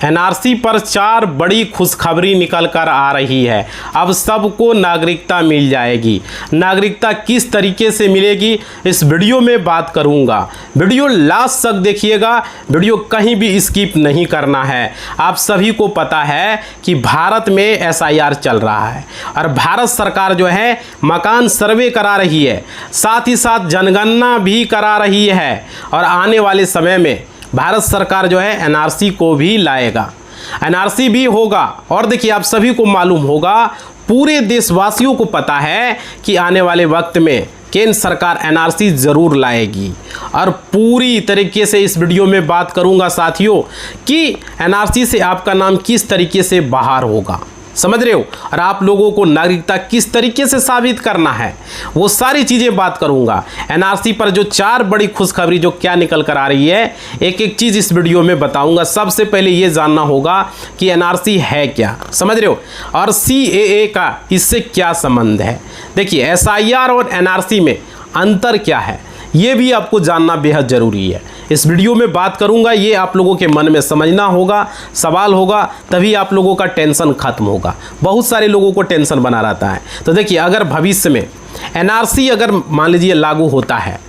NRC पर 4 बड़ी खुशखबरी निकल कर आ रही है। अब सबको नागरिकता मिल जाएगी। नागरिकता किस तरीके से मिलेगी इस वीडियो में बात करूंगा। वीडियो लास्ट तक देखिएगा, वीडियो कहीं भी स्किप नहीं करना है। आप सभी को पता है कि भारत में एसआईआर चल रहा है और भारत सरकार जो है मकान सर्वे करा रही है, साथ ही साथ जनगणना भी करा रही है और आने वाले समय में भारत सरकार जो है एनआरसी को भी लाएगा, एनआरसी भी होगा। और देखिए आप सभी को मालूम होगा, पूरे देशवासियों को पता है कि आने वाले वक्त में केंद्र सरकार एनआरसी ज़रूर लाएगी और पूरी तरीके से इस वीडियो में बात करूंगा साथियों कि एनआरसी से आपका नाम किस तरीके से बाहर होगा, समझ रहे हो, और आप लोगों को नागरिकता किस तरीके से साबित करना है, वो सारी चीज़ें बात करूंगा। एनआरसी पर जो 4 बड़ी खुशखबरी जो क्या निकल कर आ रही है, एक एक चीज़ इस वीडियो में बताऊंगा। सबसे पहले ये जानना होगा कि एनआरसी है क्या, समझ रहे हो, और सीएए का इससे क्या संबंध है। देखिए एसआईआर और एनआरसी में अंतर क्या है, ये भी आपको जानना बेहद ज़रूरी है। इस वीडियो में बात करूंगा, ये आप लोगों के मन में समझना होगा, सवाल होगा, तभी आप लोगों का टेंशन खत्म होगा। बहुत सारे लोगों को टेंशन बना रहता है। तो देखिए अगर भविष्य में एनआरसी अगर मान लीजिए लागू होता है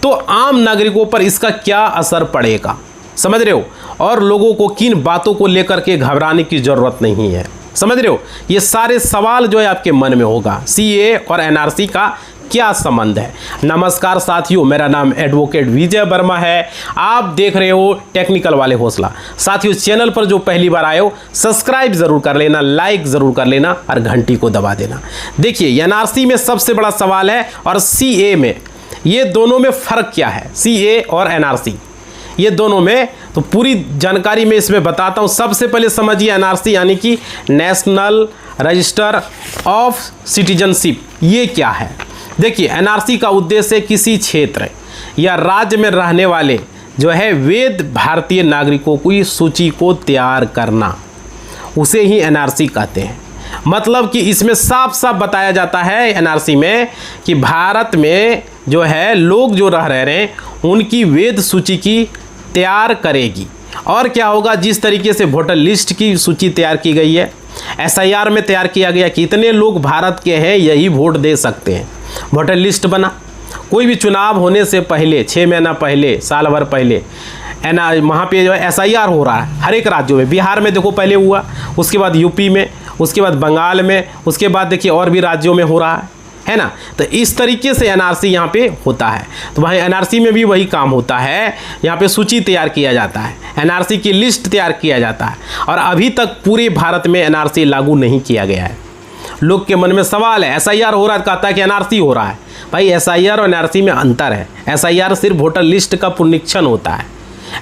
तो आम नागरिकों पर इसका क्या असर पड़ेगा, समझ रहे हो, और लोगों को किन बातों को लेकर के घबराने की ज़रूरत नहीं है, समझ रहे हो। ये सारे सवाल जो है आपके मन में होगा, सीएए और एनआरसी का क्या संबंध है। नमस्कार साथियों, मेरा नाम एडवोकेट विजय वर्मा है। आप देख रहे हो टेक्निकल वाले हौसला। साथियों चैनल पर जो पहली बार आए हो सब्सक्राइब जरूर कर लेना, लाइक जरूर कर लेना और घंटी को दबा देना। देखिए एनआरसी में सबसे बड़ा सवाल है और सीए में, ये दोनों में फ़र्क क्या है, सीए और एनआरसी ये दोनों में, तो पूरी जानकारी मैं इसमें बताता हूँ। सबसे पहले समझिए एनआरसी यानी कि नेशनल रजिस्टर ऑफ सिटीजनशिप, ये क्या है। देखिए एनआरसी का उद्देश्य किसी क्षेत्र या राज्य में रहने वाले जो है वैध भारतीय नागरिकों की सूची को तैयार करना, उसे ही एनआरसी कहते हैं। मतलब कि इसमें साफ साफ बताया जाता है एनआरसी में कि भारत में जो है लोग जो रह रहे हैं उनकी वैध सूची की तैयार करेगी। और क्या होगा, जिस तरीके से वोटर लिस्ट की सूची तैयार की गई है, एसआईआर में तैयार किया गया कि इतने लोग भारत के हैं यही वोट दे सकते हैं, वोटर लिस्ट बना। कोई भी चुनाव होने से पहले 6 महीना पहले, साल भर पहले वहाँ पे जो है एसआईआर हो रहा है हर एक राज्यों में। बिहार में देखो पहले हुआ, उसके बाद यूपी में, उसके बाद बंगाल में, उसके बाद देखिए और भी राज्यों में हो रहा है ना। तो इस तरीके से एनआरसी यहाँ पे होता है। तो वहीं एनआरसी में भी वही काम होता है, यहाँ पे सूची तैयार किया जाता है, एनआरसी की लिस्ट तैयार किया जाता है। और अभी तक पूरे भारत में एनआरसी लागू नहीं किया गया है। लोग के मन में सवाल है, एसआईआर हो रहा है, कहता है कि एनआरसी हो रहा है। भाई एसआईआर और एनआरसी में अंतर है। एसआईआर सिर्फ वोटर लिस्ट का पुनरीक्षण होता है,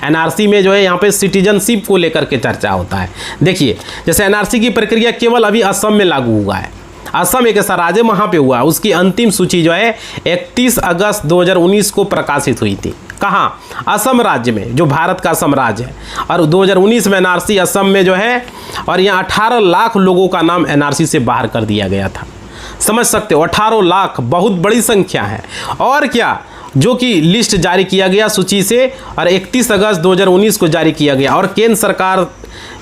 एनआरसी में जो है यहाँ पे सिटीजनशिप को लेकर के चर्चा होता है। देखिए जैसे एनआरसी की प्रक्रिया केवल अभी असम में लागू हुआ है। असम एक ऐसा राज्य वहाँ पे हुआ, उसकी अंतिम सूची जो है 31 अगस्त 2019 को प्रकाशित हुई थी। कहाँ? असम राज्य में, जो भारत का असम राज्य है। और 2019 में एनआरसी असम में जो है, और यहाँ 18 लाख लोगों का नाम एनआरसी से बाहर कर दिया गया था। समझ सकते हो, 18 लाख बहुत बड़ी संख्या है। और क्या, जो कि लिस्ट जारी किया गया सूची से, और 31 अगस्त 2019 को जारी किया गया। और केंद्र सरकार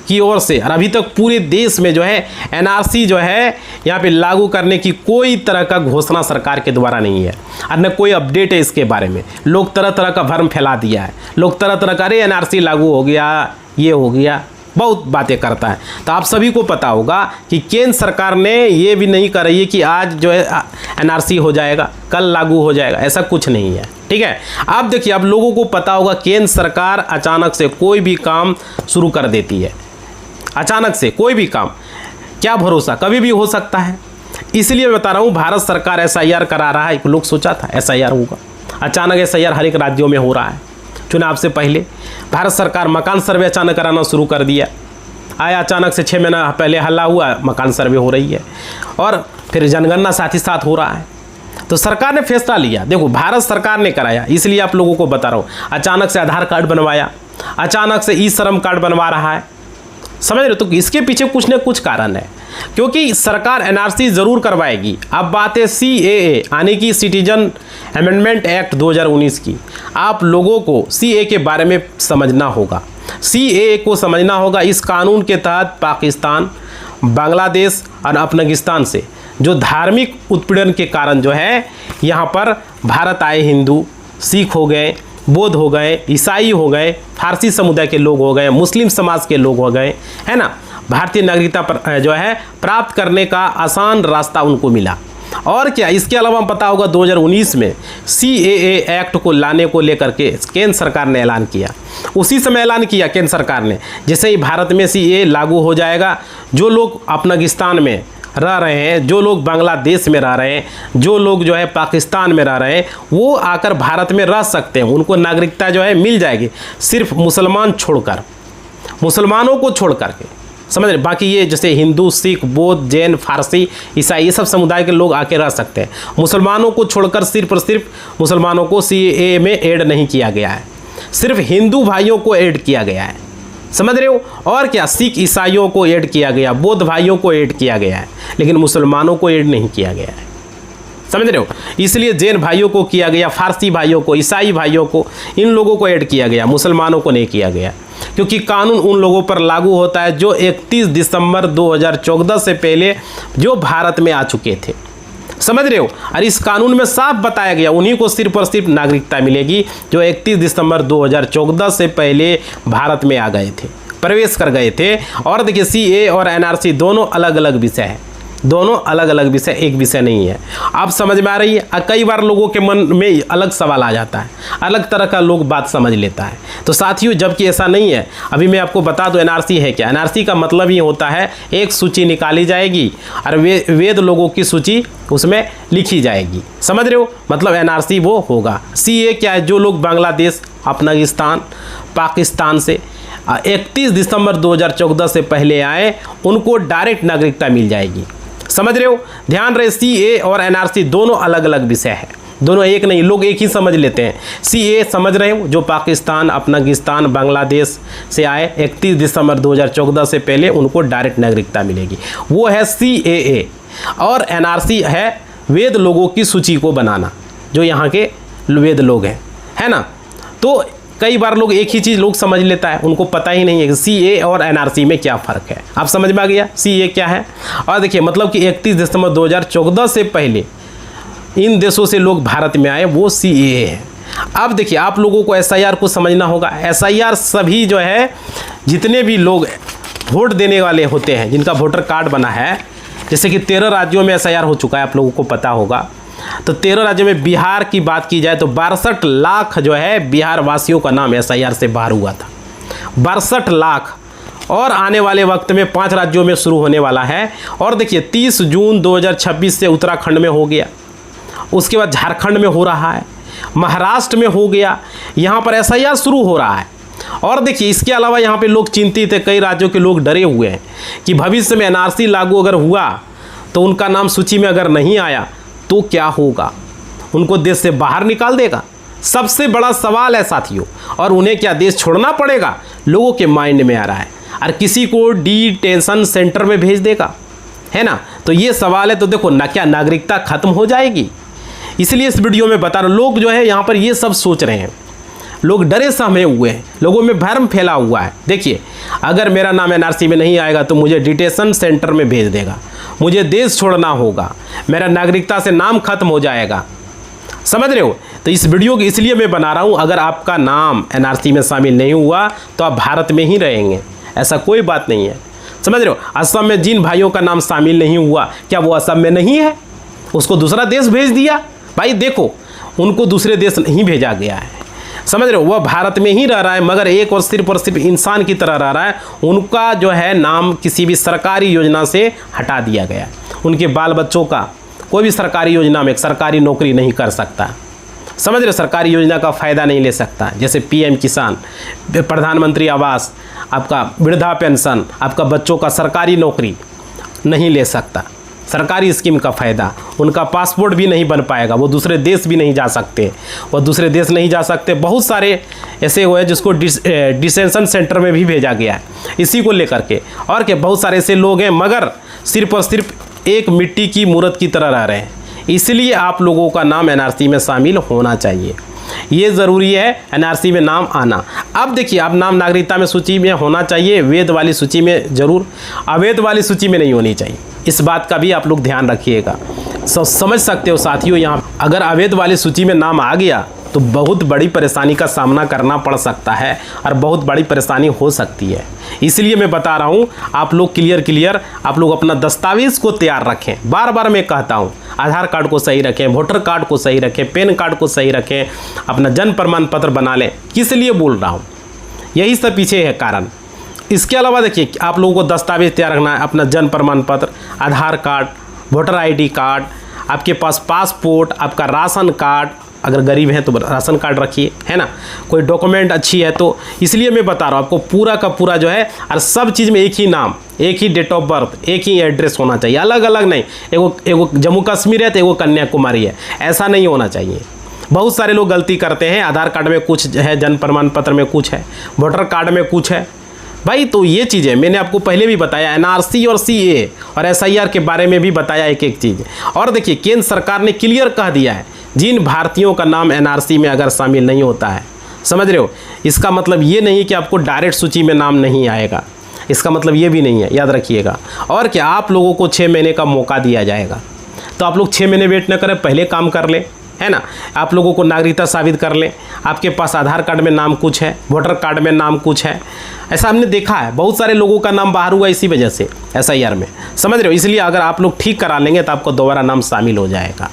की ओर से, और अभी तक पूरे देश में जो है एनआरसी जो है यहाँ पे लागू करने की कोई तरह का घोषणा सरकार के द्वारा नहीं है, और न कोई अपडेट है इसके बारे में। लोग तरह तरह का भ्रम फैला दिया है, लोग तरह तरह का, अरे एनआरसी लागू हो गया, ये हो गया, बहुत बातें करता है। तो आप सभी को पता होगा कि केंद्र सरकार ने ये भी नहीं कर रही है कि आज जो है एनआरसी हो जाएगा, कल लागू हो जाएगा, ऐसा कुछ नहीं है, ठीक है। अब देखिए आप लोगों को पता होगा केंद्र सरकार अचानक से कोई भी काम शुरू कर देती है, अचानक से कोई भी काम, क्या भरोसा, कभी भी हो सकता है। इसलिए मैं बता रहा हूँ, भारत सरकार एसआईआर करा रहा है। लोग सोचा था एसआईआर होगा, अचानक एसआईआर हर एक राज्यों में हो रहा है। चुनाव से पहले भारत सरकार मकान सर्वे अचानक कराना शुरू कर दिया, आया अचानक से 6 महीना पहले हल्ला हुआ, मकान सर्वे हो रही है, और फिर जनगणना साथ ही साथ हो रहा है। तो सरकार ने फैसला लिया, देखो भारत सरकार ने कराया, इसलिए आप लोगों को बता रहा हूँ। अचानक से आधार कार्ड बनवाया, अचानक से ई श्रम कार्ड बनवा रहा है, समझ रहे हो। तो इसके पीछे कुछ न कुछ कारण है, क्योंकि सरकार एनआरसी ज़रूर करवाएगी। अब बात है सीएए यानी कि सिटीजन अमेंडमेंट एक्ट 2019 की। आप लोगों को सीए के बारे में समझना होगा। CAA को समझना होगा। इस कानून के तहत पाकिस्तान, बांग्लादेश और अफगानिस्तान से जो धार्मिक उत्पीड़न के कारण जो है यहाँ पर भारत आए हिंदू, सिख हो गए, बौद्ध हो गए, ईसाई हो गए, फारसी समुदाय के लोग हो गए, मुस्लिम समाज के लोग हो गए, है ना, भारतीय नागरिकता पर जो है प्राप्त करने का आसान रास्ता उनको मिला। और क्या इसके अलावा पता होगा 2019 में CAA एक्ट को लाने को लेकर के केंद्र सरकार ने ऐलान किया। उसी समय ऐलान किया केंद्र सरकार ने, जैसे ही भारत में CAA लागू हो जाएगा, जो लोग अफगानिस्तान में रह रहे हैं, जो लोग बांग्लादेश में रह रहे हैं, जो लोग जो है पाकिस्तान में रह रहे हैं, वो आकर भारत में रह सकते हैं, उनको नागरिकता जो है मिल जाएगी, सिर्फ मुसलमान छोड़कर, मुसलमानों को छोड़ करके, समझ रहे। बाकी ये जैसे हिंदू, सिख, बौद्ध, जैन, फारसी, ईसाई, ये सब समुदाय के लोग आके रह सकते हैं। मुसलमानों को छोड़कर सिर्फ और सिर्फ मुसलमानों को CAA में ऐड नहीं किया गया है, सिर्फ हिंदू भाइयों को ऐड किया गया है, समझ रहे हो। और क्या सिख ईसाइयों को ऐड किया गया, बौद्ध भाइयों को ऐड किया गया है, लेकिन मुसलमानों को ऐड नहीं किया गया है, समझ रहे हो। इसलिए जैन भाइयों को किया गया, फारसी भाइयों को, ईसाई भाइयों को, इन लोगों को ऐड किया गया, मुसलमानों को नहीं किया गया, क्योंकि कानून उन लोगों पर लागू होता है जो 31 दिसंबर 2014 से पहले जो भारत में आ चुके थे, समझ रहे हो। और इस कानून में साफ बताया गया उन्हीं को सिर्फ और सिर्फ नागरिकता मिलेगी जो 31 दिसंबर 2014 से पहले भारत में आ गए थे, प्रवेश कर गए थे। और देखिए CAA और NRC दोनों अलग अलग विषय है, दोनों अलग अलग विषय, एक विषय नहीं है। आप समझ में आ रही है। कई बार लोगों के मन में अलग सवाल आ जाता है, अलग तरह का लोग बात समझ लेता है। तो साथियों, जबकि ऐसा नहीं है। अभी मैं आपको बता दूं NRC है क्या। NRC का मतलब ये होता है एक सूची निकाली जाएगी और वेद लोगों की सूची उसमें लिखी जाएगी, समझ रहे हो, मतलब NRC वो होगा। CAA क्या है, जो लोग बांग्लादेश, अफगानिस्तान, पाकिस्तान से 31 दिसंबर 2014 से पहले आए, उनको डायरेक्ट नागरिकता मिल जाएगी, समझ रहे हो। ध्यान रहे, CAA और NRC दोनों अलग अलग विषय है, दोनों एक नहीं। लोग एक ही समझ लेते हैं। CAA समझ रहे हो, जो पाकिस्तान, अफगानिस्तान, बांग्लादेश से आए 31 दिसंबर 2014 से पहले, उनको डायरेक्ट नागरिकता मिलेगी, वो है CAA। और NRC है वेद लोगों की सूची को बनाना, जो यहाँ के वेद लोग हैं, है ना। तो कई बार लोग एक ही चीज़ लोग समझ लेता है, उनको पता ही नहीं है कि CAA और NRC में क्या फ़र्क है। आप समझ में आ गया CAA क्या है। और देखिए मतलब कि 31 दिसंबर 2014 से पहले इन देशों से लोग भारत में आए, वो CAA है। अब देखिए आप लोगों को SIR को समझना होगा। SIR सभी जो है जितने भी लोग वोट देने वाले होते हैं, जिनका वोटर कार्ड बना है, जैसे कि 13 राज्यों में SIR हो चुका है, आप लोगों को पता होगा। तो 13 राज्यों में बिहार की बात की जाए तो 62 लाख जो है बिहार वासियों का नाम SIR से बाहर हुआ था, 62 लाख। और आने वाले वक्त में 5 राज्यों में शुरू होने वाला है। और देखिए 30 जून 2026 से उत्तराखंड में हो गया, उसके बाद झारखंड में हो रहा है, महाराष्ट्र में हो गया, यहाँ पर SIR शुरू हो रहा है। और देखिए इसके अलावा यहाँ पे लोग चिंतित है, कई राज्यों के लोग डरे हुए हैं कि भविष्य में NRC लागू अगर हुआ तो उनका नाम सूची में अगर नहीं आया तो क्या होगा, उनको देश से बाहर निकाल देगा। सबसे बड़ा सवाल है साथियों। और उन्हें क्या देश छोड़ना पड़ेगा, लोगों के माइंड में आ रहा है, और किसी को डिटेंशन सेंटर में भेज देगा, है ना। तो ये सवाल है। तो देखो ना, क्या नागरिकता खत्म हो जाएगी। इसलिए इस वीडियो में बता रहा हूँ, लोग जो है यहाँ पर ये सब सोच रहे हैं, लोग डरे सहमे हुए हैं, लोगों में भ्रम फैला हुआ है। देखिए अगर मेरा नाम NRC में नहीं आएगा तो मुझे डिटेंशन सेंटर में भेज देगा, मुझे देश छोड़ना होगा, मेरा नागरिकता से नाम खत्म हो जाएगा, समझ रहे हो। तो इस वीडियो को इसलिए मैं बना रहा हूँ, अगर आपका नाम NRC में शामिल नहीं हुआ तो आप भारत में ही रहेंगे, ऐसा कोई बात नहीं है, समझ रहे हो। असम में जिन भाइयों का नाम शामिल नहीं हुआ, क्या वो असम में नहीं है, उसको दूसरा देश भेज दिया। भाई देखो, उनको दूसरे देश नहीं भेजा गया है, समझ रहे हो, वह भारत में ही रह रहा है, मगर एक और सिर्फ इंसान की तरह रह रहा है। उनका जो है नाम किसी भी सरकारी योजना से हटा दिया गया है। उनके बाल बच्चों का कोई भी सरकारी योजना में सरकारी नौकरी नहीं कर सकता, समझ रहे हो, सरकारी योजना का फ़ायदा नहीं ले सकता, जैसे PM किसान, प्रधानमंत्री आवास, आपका वृद्धा पेंशन, आपका बच्चों का सरकारी नौकरी नहीं ले सकता, सरकारी स्कीम का फ़ायदा। उनका पासपोर्ट भी नहीं बन पाएगा, वो दूसरे देश भी नहीं जा सकते, वो दूसरे देश नहीं जा सकते। बहुत सारे ऐसे हुए जिसको डिटेंशन सेंटर में भी भेजा गया है इसी को लेकर के। और क्या बहुत सारे ऐसे लोग हैं मगर सिर्फ और सिर्फ एक मिट्टी की मूर्त की तरह रह रहे हैं। इसलिए आप लोगों का नाम NRC में शामिल होना चाहिए। ये ज़रूरी है एनआरसी में नाम आना। अब देखिए, अब नाम नागरिकता में सूची में होना चाहिए, वैध वाली सूची में जरूर, अवैध वाली सूची में नहीं होनी चाहिए। इस बात का भी आप लोग ध्यान रखिएगा। समझ सकते हो साथियों, यहाँ अगर अवैध वाली सूची में नाम आ गया तो बहुत बड़ी परेशानी का सामना करना पड़ सकता है और बहुत बड़ी परेशानी हो सकती है। इसलिए मैं बता रहा हूँ, आप लोग क्लियर आप लोग अपना दस्तावेज़ को तैयार रखें। बार बार मैं कहता हूँ, आधार कार्ड को सही रखें, वोटर कार्ड को सही रखें, पैन कार्ड को सही रखें, अपना जन्म प्रमाण पत्र बना लें। किस लिए बोल रहा हूँ, यही सब पीछे है कारण। इसके अलावा देखिए, आप लोगों को दस्तावेज तैयार रखना है, अपना जन्म प्रमाण पत्र, आधार कार्ड, वोटर आईडी कार्ड, आपके पास पासपोर्ट, आपका राशन कार्ड, अगर गरीब हैं तो राशन कार्ड रखिए, है ना, कोई डॉक्यूमेंट अच्छी है तो। इसलिए मैं बता रहा हूँ आपको, पूरा का पूरा जो है, और सब चीज़ में एक ही नाम, एक ही डेट ऑफ बर्थ, एक ही एड्रेस होना चाहिए, अलग अलग नहीं। एगो जम्मू कश्मीर है तो एगो कन्याकुमारी है, ऐसा नहीं होना चाहिए। बहुत सारे लोग गलती करते हैं, आधार कार्ड में कुछ है, जन्म प्रमाण पत्र में कुछ है, वोटर कार्ड में कुछ है भाई। तो ये चीज़ें मैंने आपको पहले भी बताया, एनआरसी और सीए और एसआईआर के बारे में भी बताया एक एक चीज़। और देखिए, केंद्र सरकार ने क्लियर कह दिया है, जिन भारतीयों का नाम एनआरसी में अगर शामिल नहीं होता है, समझ रहे हो, इसका मतलब ये नहीं कि आपको डायरेक्ट सूची में नाम नहीं आएगा, इसका मतलब ये भी नहीं है, याद रखिएगा। और क्या, आप लोगों को 6 महीने का मौका दिया जाएगा, तो आप लोग 6 महीने वेट न करें, पहले काम कर लें, है ना। आप लोगों को नागरिकता साबित कर लें, आपके पास आधार कार्ड में नाम कुछ है, वोटर कार्ड में नाम कुछ है। ऐसा हमने देखा है, बहुत सारे लोगों का नाम बाहर हुआ इसी वजह से, एसआईआर में, समझ रहे हो। इसलिए अगर आप लोग ठीक करा लेंगे तो आपको दोबारा नाम शामिल हो जाएगा।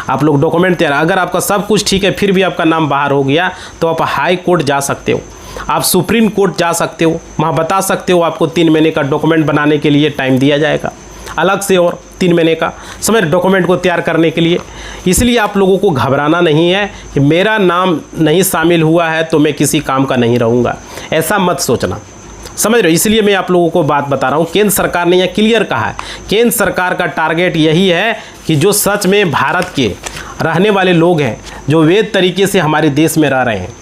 आप लोग डॉक्यूमेंट तैयार, अगर आपका सब कुछ ठीक है फिर भी आपका नाम बाहर हो गया तो आप हाई कोर्ट जा सकते हो, आप सुप्रीम कोर्ट जा सकते हो, वहाँ बता सकते हो आपको 3 महीने का डॉक्यूमेंट बनाने के लिए टाइम दिया जाएगा अलग से, और 3 महीने का समय डॉक्यूमेंट को तैयार करने के लिए। इसलिए आप लोगों को घबराना नहीं है कि मेरा नाम नहीं शामिल हुआ है तो मैं किसी काम का नहीं रहूँगा, ऐसा मत सोचना, समझ रहे हो। इसलिए मैं आप लोगों को बात बता रहा हूँ, केंद्र सरकार ने यह क्लियर कहा है, केंद्र सरकार का टारगेट यही है कि जो सच में भारत के रहने वाले लोग हैं, जो वैध तरीके से हमारे देश में रह रहे हैं,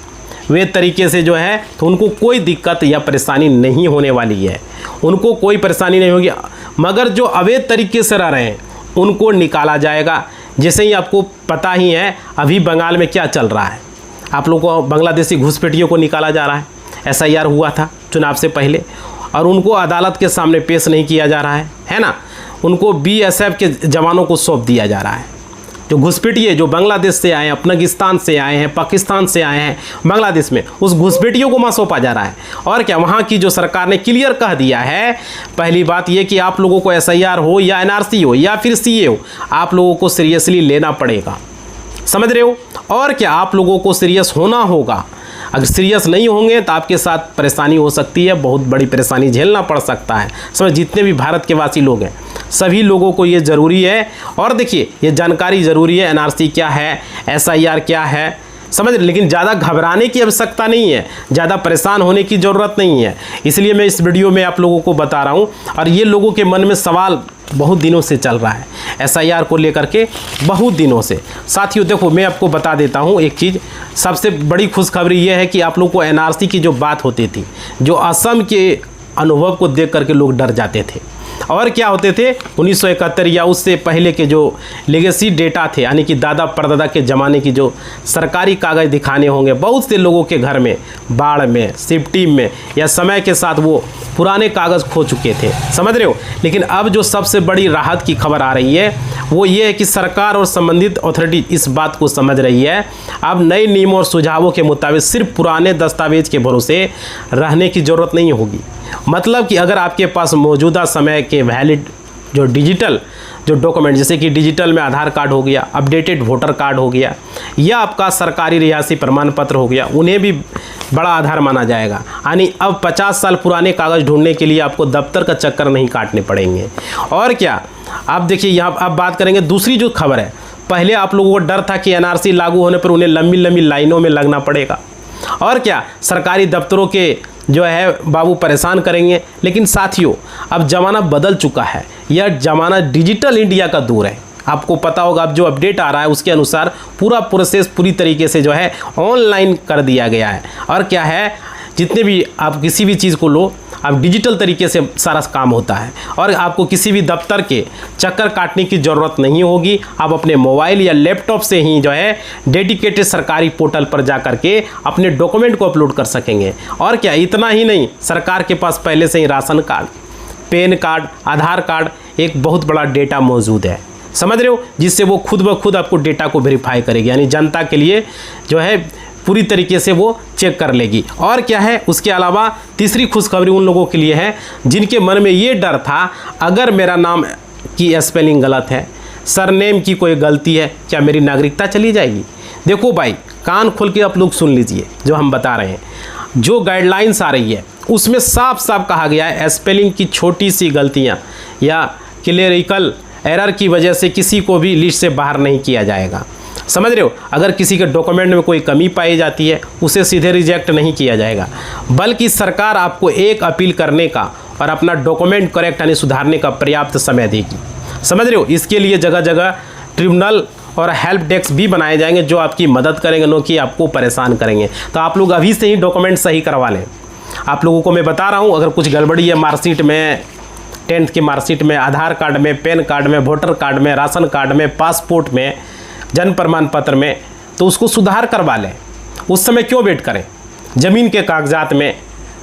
वैध तरीके से जो है, तो उनको कोई दिक्कत या परेशानी नहीं होने वाली है, उनको कोई परेशानी नहीं होगी। मगर जो अवैध तरीके से रह रहे हैं उनको निकाला जाएगा। जैसे ही आपको पता ही है अभी बंगाल में क्या चल रहा है, आप लोगों को बांग्लादेशी घुसपैठियों को निकाला जा रहा है, एसआईआर हुआ था चुनाव से पहले और उनको अदालत के सामने पेश नहीं किया जा रहा है ना, उनको बीएसएफ के जवानों को सौंप दिया जा रहा है। जो घुसपैठिए जो बांग्लादेश से आए हैं, अफगानिस्तान से आए हैं, पाकिस्तान से आए हैं बांग्लादेश में, उस घुसपैठियों को वहाँ सौंपा जा रहा है। और क्या, वहाँ की जो सरकार ने क्लियर कह दिया है, पहली बात ये कि आप लोगों को एसआईआर हो या एनआरसी हो या फिर सीए हो, आप लोगों को सीरियसली लेना पड़ेगा, समझ रहे हो। और क्या, आप लोगों को सीरियस होना होगा, अगर सीरियस नहीं होंगे तो आपके साथ परेशानी हो सकती है, बहुत बड़ी परेशानी झेलना पड़ सकता है। समझ, जितने भी भारत के वासी लोग हैं सभी लोगों को ये ज़रूरी है। और देखिए, ये जानकारी ज़रूरी है, एनआरसी क्या है, एसआईआर क्या है, समझ। लेकिन ज़्यादा घबराने की आवश्यकता नहीं है, ज़्यादा परेशान होने की ज़रूरत नहीं है। इसलिए मैं इस वीडियो में आप लोगों को बता रहा हूँ। और ये लोगों के मन में सवाल बहुत दिनों से चल रहा है एसआईआर को लेकर के, बहुत दिनों से। साथियों देखो, मैं आपको बता देता हूँ एक चीज़, सबसे बड़ी खुशखबरी ये है कि आप लोग को एनआरसी की जो बात होती थी, जो असम के अनुभव को देख करके लोग डर जाते थे। और क्या होते थे, 1971 या उससे पहले के जो लेगेसी डेटा थे, यानी कि दादा परदादा के ज़माने की जो सरकारी कागज़ दिखाने होंगे, बहुत से लोगों के घर में बाढ़ में, सिफ्टी में या समय के साथ वो पुराने कागज़ खो चुके थे, समझ रहे हो। लेकिन अब जो सबसे बड़ी राहत की खबर आ रही है वो ये है कि सरकार और संबंधित अथॉरिटी इस बात को समझ रही है, अब नए नियमों और सुझावों के मुताबिक सिर्फ पुराने दस्तावेज के भरोसे रहने की ज़रूरत नहीं होगी। मतलब कि अगर आपके पास मौजूदा समय के वैलिड जो डिजिटल जो डॉक्यूमेंट, जैसे कि डिजिटल में आधार कार्ड हो गया, अपडेटेड वोटर कार्ड हो गया, या आपका सरकारी रिहायशी प्रमाण पत्र हो गया, उन्हें भी बड़ा आधार माना जाएगा। यानी अब 50 साल पुराने कागज़ ढूंढने के लिए आपको दफ्तर का चक्कर नहीं काटने पड़ेंगे। और क्या, आप देखिए, यहाँ अब बात करेंगे दूसरी जो खबर है। पहले आप लोगों को डर था कि एनआरसी लागू होने पर उन्हें लंबी लंबी लाइनों में लगना पड़ेगा, और क्या, सरकारी दफ्तरों के जो है बाबू परेशान करेंगे। लेकिन साथियों, अब ज़माना बदल चुका है, यह ज़माना डिजिटल इंडिया का दौर है। आपको पता होगा, अब जो अपडेट आ रहा है उसके अनुसार पूरा प्रोसेस पूरी तरीके से जो है ऑनलाइन कर दिया गया है। और क्या है, जितने भी आप किसी भी चीज़ को लो, अब डिजिटल तरीके से सारा काम होता है और आपको किसी भी दफ्तर के चक्कर काटने की ज़रूरत नहीं होगी। आप अपने मोबाइल या लैपटॉप से ही जो है डेडिकेटेड सरकारी पोर्टल पर जा कर के अपने डॉक्यूमेंट को अपलोड कर सकेंगे। और क्या, इतना ही नहीं, सरकार के पास पहले से ही राशन कार्ड, पैन कार्ड, आधार कार्ड एक बहुत बड़ा डेटा मौजूद है, समझ रहे हो, जिससे वो खुद ब खुद आपको डेटा को वेरीफाई करेगी, यानी जनता के लिए जो है पूरी तरीके से वो चेक कर लेगी। और क्या है, उसके अलावा तीसरी खुशखबरी उन लोगों के लिए है जिनके मन में ये डर था, अगर मेरा नाम की स्पेलिंग गलत है, सरनेम की कोई गलती है, क्या मेरी नागरिकता चली जाएगी। देखो भाई, कान खोल के आप लोग सुन लीजिए जो हम बता रहे हैं। जो गाइडलाइंस आ रही है उसमें साफ साफ कहा गया है, स्पेलिंग की छोटी सी गलतियाँ या क्लेरिकल एरर की वजह से किसी को भी लिस्ट से बाहर नहीं किया जाएगा, समझ रहे हो। अगर किसी के डॉक्यूमेंट में कोई कमी पाई जाती है उसे सीधे रिजेक्ट नहीं किया जाएगा, बल्कि सरकार आपको एक अपील करने का और अपना डॉक्यूमेंट करेक्ट यानी सुधारने का पर्याप्त समय देगी, समझ रहे हो। इसके लिए जगह जगह ट्रिब्यूनल और हेल्प डेस्क भी बनाए जाएंगे जो आपकी मदद करेंगे, न कि आपको परेशान करेंगे। तो आप लोग अभी से ही डॉक्यूमेंट सही करवा लें। आप लोगों को मैं बता रहा हूँ, अगर कुछ गड़बड़ी है मार्कशीट में, 10th की मार्कशीट में, आधार कार्ड में, पैन कार्ड में, वोटर कार्ड में, राशन कार्ड में, पासपोर्ट में, जन्म प्रमाण पत्र में, तो उसको सुधार करवा लें। उस समय क्यों वेट करें। ज़मीन के कागजात में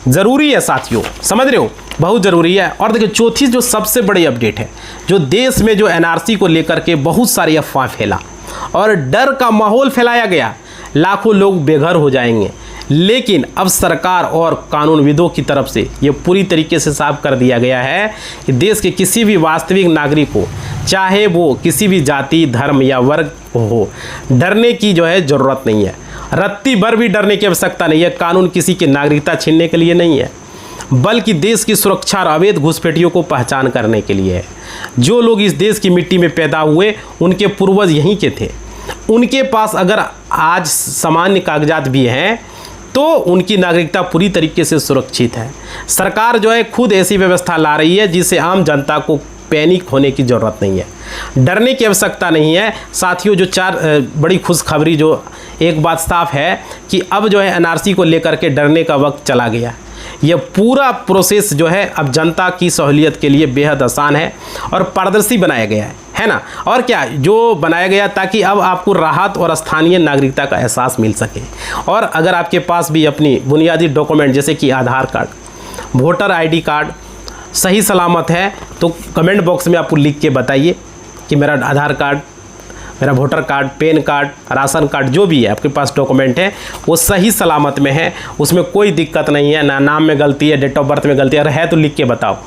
ज़रूरी है साथियों, समझ रहे हो, बहुत ज़रूरी है। और देखिए चौथी जो सबसे बड़ी अपडेट है, जो देश में जो एनआरसी को लेकर के बहुत सारी अफवाह फैला और डर का माहौल फैलाया गया, लाखों लोग बेघर हो जाएंगे, लेकिन अब सरकार और कानूनविदों की तरफ से ये पूरी तरीके से साफ कर दिया गया है कि देश के किसी भी वास्तविक नागरिक को, चाहे वो किसी भी जाति, धर्म या वर्ग हो, डरने की जो है ज़रूरत नहीं है। रत्ती भर भी डरने की आवश्यकता नहीं है। कानून किसी की नागरिकता छीनने के लिए नहीं है, बल्कि देश की सुरक्षा और अवैध घुसपैठियों को पहचान करने के लिए है। जो लोग इस देश की मिट्टी में पैदा हुए, उनके पूर्वज यहीं के थे, उनके पास अगर आज सामान्य कागजात भी हैं तो उनकी नागरिकता पूरी तरीके से सुरक्षित है। सरकार जो है खुद ऐसी व्यवस्था ला रही है जिससे आम जनता को पैनिक होने की ज़रूरत नहीं है, डरने की आवश्यकता नहीं है। साथियों, जो चार बड़ी खुशखबरी, जो एक बात साफ है कि अब जो है एनआरसी को लेकर के डरने का वक्त चला गया। ये पूरा प्रोसेस जो है अब जनता की सहूलियत के लिए बेहद आसान है और पारदर्शी बनाया गया है ना। और क्या, जो बनाया गया ताकि अब आपको राहत और स्थानीय नागरिकता का एहसास मिल सके। और अगर आपके पास भी अपनी बुनियादी डॉक्यूमेंट जैसे कि आधार कार्ड, वोटर आईडी कार्ड सही सलामत है, तो कमेंट बॉक्स में आपको लिख के बताइए कि मेरा आधार कार्ड, मेरा voter card, pan card, ration card, जो भी है आपके पास डॉक्यूमेंट है वो सही सलामत में है, उसमें कोई दिक्कत नहीं है, ना नाम में गलती है, डेट ऑफ बर्थ में गलती है तो लिख के बताओ,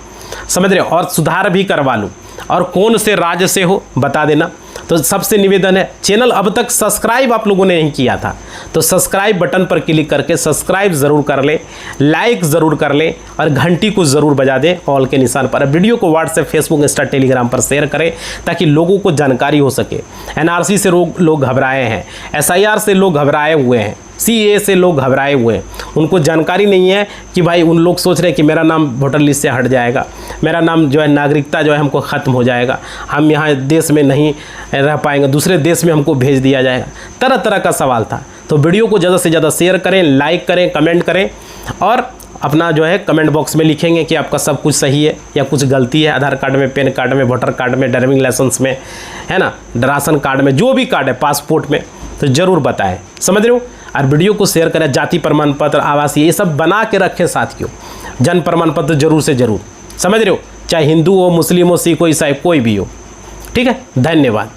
समझ रहे हो। और सुधार भी करवा लूँ, और कौन से राज्य से हो बता देना। तो सबसे निवेदन है, चैनल अब तक सब्सक्राइब आप लोगों ने नहीं किया था तो सब्सक्राइब बटन पर क्लिक करके सब्सक्राइब ज़रूर कर लें, लाइक ज़रूर कर लें और घंटी को ज़रूर बजा दें ऑल के निशान पर। वीडियो को व्हाट्सएप, फेसबुक, इंस्टा, टेलीग्राम पर शेयर करें ताकि लोगों को जानकारी हो सके। एनआरसी से लोग घबराए हैं, एसआईआर से लोग घबराए हुए हैं, सीए से लोग घबराए हुए हैं, उनको जानकारी नहीं है कि भाई, उन लोग सोच रहे हैं कि मेरा नाम वोटर लिस्ट से हट जाएगा, मेरा नाम जो है नागरिकता जो है हमको ख़त्म हो जाएगा, हम यहाँ देश में नहीं रह पाएंगे, दूसरे देश में हमको भेज दिया जाएगा। तरह तरह का सवाल था। तो वीडियो को ज़्यादा से ज़्यादा शेयर करें, लाइक करें, कमेंट करें और अपना जो है कमेंट बॉक्स में लिखेंगे कि आपका सब कुछ सही है या कुछ गलती है आधार कार्ड में, पैन कार्ड में, वोटर कार्ड में, ड्राइविंग लाइसेंस में, है ना, राशन कार्ड में, जो भी कार्ड है, पासपोर्ट में, तो ज़रूर बताएं, समझ रहे हो। और वीडियो को शेयर करें। जाति प्रमाण पत्र, आवासीय, ये सब बना के रखें साथियों। जन्म प्रमाण पत्र जरूर से ज़रूर, समझ रहे हो, चाहे हिंदू हो, मुस्लिम हो, सिख हो, ईसाई, कोई भी हो। ठीक है, धन्यवाद।